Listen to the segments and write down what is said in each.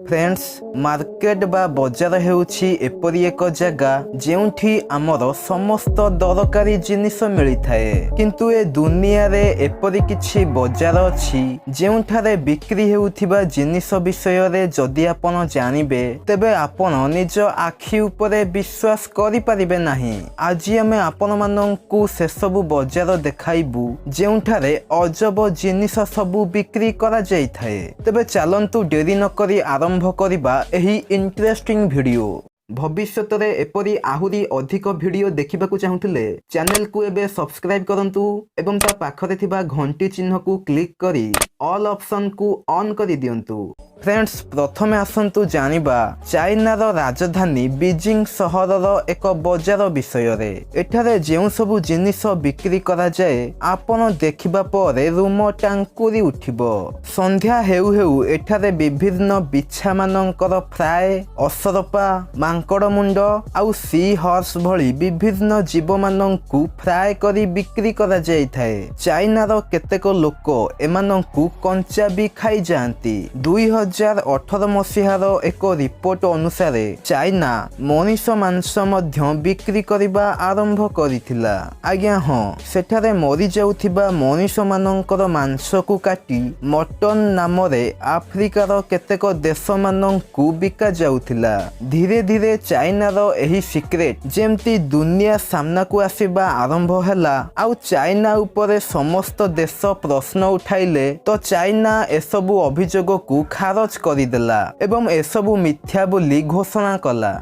Friends market बा बजार हेउछि एपरि एक जगह जेउठी आमर समस्त दरकारी जिनिस मिली थाए किंतु ए दुनिया रे एपरि किछि बजार अछि जेउठारे बिक्री हेउथिबा जिनिस विषय रे जदि आपण जानिबे तेबे आपण निज आखि उपरे विश्वास करि परिबे नाही। आज आमे आपण माननकु से सब बजार देखाइबु जेउठारे अजब जिनिस सब बिक्री करा जाई थाए। तेबे चलंतु डेरी न करी आरंभ करिबा एही इंटरेस्टिंग वीडियो। भविष्यत रे एपरी आहुरी अधिक वीडियो देखिबाकू चाहुथिले चैनल को एबे सब्सक्राइब करंतु एवं ता पाखरे थिबा घंटी चिन्ह को क्लिक करी ऑल ऑप्शन को ऑन करी दियंतु। फ्रेंड्स प्रथमे आसंतु जानिबा चाइनार राजधानी बीजिंग सहरर एक बजार विषय रे। एठारे जेउ सबु जिनिस बिक्री करा जाए आपण देखिबा परे रूम टांकुरी उठिबो। संध्या हेउ हेउ एठारे विभिन्न बिछा मानकर फ्राए असरपा मांकड़ मुंड आउ सी हॉर्स भली विभिन्न जीव माननकु फ्राए करी बिक्री करा जाई थाए। चाइनार केतेक लोक एमाननकु कंचा भी खाई जांती। 2018 मसीहार एक रिपोर्ट अनुसार चाइना मनीष मांस मध्य बिक्री करिबा आरंभ करिथिला। आज्ञा हाँ सेठारे मरी जाउथिबा मनीष मानकर मांस को काटी मटन नाम रे आफ्रिकार केतेक देश माननकु बिका जाउथिला। धीरे धीरे चाइनार एही सिक्रेट जेमती दुनिया सामना को आसीबा आरंभ हैला आउ चाइना उपरे समस्त देश प्रश्न उठाइले तो चाइना एसबु अभियोग को खारज करिदेला एवं एसबु मिथ्या बोली घोषणा कला।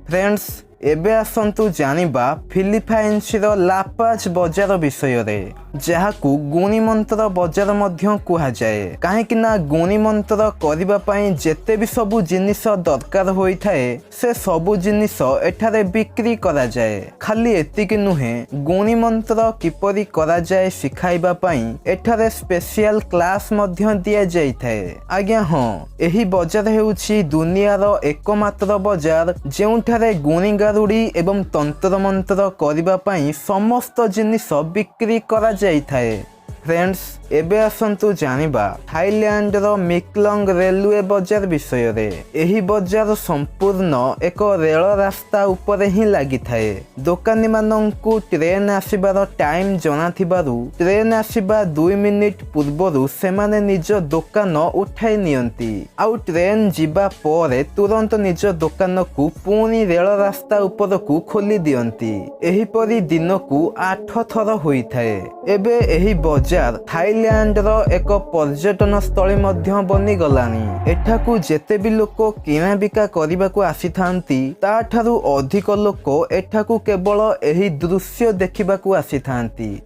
फ्रेंड्स एबे आसंतु जानिबा फिलिपाइन्स रो लापाज बजार विषय रे जहाकू गुणीमंत्र बजार मध्य कुहा जाए काहेकि ना गुणीमंत्र करिबा पई जेते भी सबु जिनिस दरकार होई थाए से सबु जिनिस एठारे बिक्री करा जाए। खाली एतिक नुहे गुणीमंत्र किपरि करा जाए सिखाइबा पई एठारे स्पेशल क्लास मध्य दिया जाई थाए। आज्ञा हां एही बजार हेउछि दुनियार एकमात्र बजार जेउठारे गुणी गारुडी एवं तंत्र मंत्र करिबा पई समस्त जिनिस बिक्री करा जाई थाए। फ्रेंड्स एबे आसंतु जानिबा थाईलैंड रो मिकलंग रेलवे बजार विषय रे। एही बजार संपूर्ण एक रेल रास्ता ऊपर ही लागि थाए। दुकानी माननकु ट्रेन आसीबार टाइम जना थिबारु ट्रेन आसीबा 2 मिनिट पूर्वरु सेमाने निज दुकान उठाई नियंती आउ ट्रेन जिबा परे तुरंत निज दुकान को पुनी रेल रास्ता ऊपर को खोली दियंती। एही परी दिन को 8 थर होई थाए। एबे एही बजार थाईलैंड रो एक पर्यटन स्थली मध्य बनी गलानी। एठाकू जेते भी लोक किना बिका करबा को आसी थांती ता ठारू अधिक लोक एठाकू केवल एही दृश्य देखिबा को आसी थांती।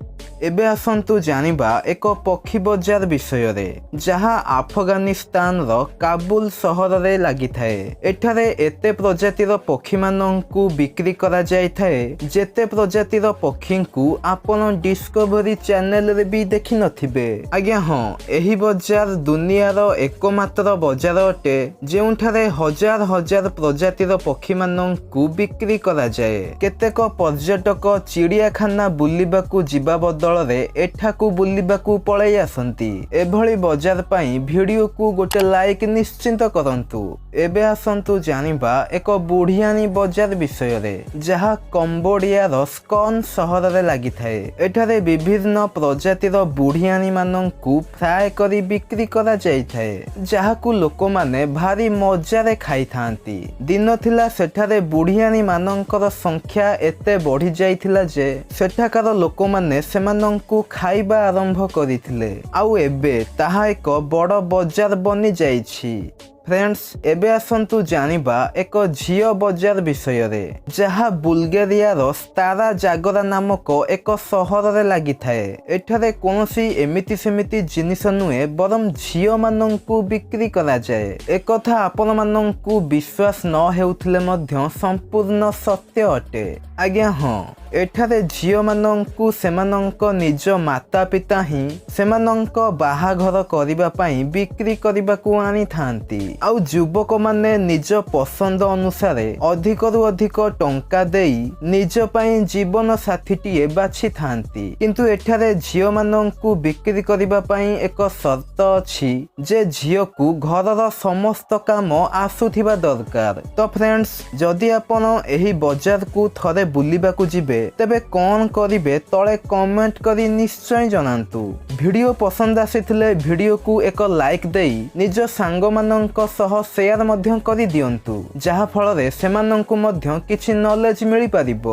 एबे आसंतु जानिबा एक पक्षी बजार विषय रे जहा अफगानिस्तान रो काबुल सहर रे लागि थाए। एठारे एते प्रजातिर पक्षी माननकु बिक्री करा जाय थाए जेते प्रजातिर पक्षी को आपण डिस्कवरी चैनल रे भी देखि नथिबे। आज्ञा हां एही बजार दुनियार एकमात्र बजार अटे जेउठारे हजार हजार प्रजातिर पक्षी माननकु बिक्री करा जाय। केतेक पर्यटक चिड़ियाखाना बुलिबाकू जिबा बदल एठाकू बुलिबाकू पळै आसंती। एभली बजार पई वीडियो को गोटे लाइक निश्चिंत करंतु। एबे आसंतु जानिबा एक बुढ़ियानी बजार विषय रे जहा कंबोडिया रो स्कन सहर रे लागि थाए। एठारे विभिन्न प्रजातिर बुढ़ियानी माननकु फ्राए करी बिक्री करा जाई थाए जहाकू लोक माने भारी मजा रे खाई थांती। दिन थिला सेठारे बुढ़ियानी माननकर संख्या एते बढ़ी जाइथिला जे सेठाकार लोक माने सेमानंकु खाइबा आरंभ करिथिले आउ एबे ताहा एक बड़ बजार बनी जाइछि। फ्रेंड्स एबे आसंतु जानिबा एक झियो बजार विषय रे जहा बुल्गारिया रो स्तारा जागरा नामक एक सहर रे लागि थाए। एठारे कोनोसी एमिति सेमिति जिनिस नुए बरम झियो माननकु बिक्री करा जाए। एकथा आपण माननकु विश्वास न हेउथिले मध्य संपूर्ण सत्य अटे। आज्ञा हां एठारे झियो माननकु सेमानंक निज माता पिता ही सेमानंक बाहाघर करिबा पई बिक्री करिबा को आनी थांती। ଆଉ ଯୁବକମାନେ ନିଜ ପସନ୍ଦ ଅନୁସାରେ ଅଧିକରୁ ଅଧିକ ଟଙ୍କା ଦେଇ ନିଜ ପାଇଁ ଜୀବନ ସାଥୀଟିଏ ବାଛିଥାନ୍ତି। କିନ୍ତୁ ଏଠାରେ ଝିଅମାନଙ୍କୁ ବିକ୍ରି କରିବା ପାଇଁ ଏକ ସର୍ତ୍ତ ଅଛି ଯେ ଝିଅକୁ ଘରର ସମସ୍ତ କାମ ଆସୁଥିବା ଦରକାର। ତ ଫ୍ରେଣ୍ଡସ୍, ଯଦି ଆପଣ ଏହି ବଜାରକୁ ଥରେ ବୁଲିବାକୁ ଯିବେ ତେବେ କଣ କରିବେ ତଳେ କମେଣ୍ଟ କରି ନିଶ୍ଚୟ ଜଣାନ୍ତୁ। ଭିଡ଼ିଓ ପସନ୍ଦ ଆସିଥିଲେ ଭିଡ଼ିଓକୁ ଏକ ଲାଇକ୍ ଦେଇ ନିଜ ସାଙ୍ଗମାନଙ୍କ ସହ ସେୟାର ମଧ୍ୟ କରିଦିଅନ୍ତୁ, ଯାହା ଫଳରେ ସେମାନଙ୍କୁ ମଧ୍ୟ କିଛି ନଲେଜ ମିଳିପାରିବ।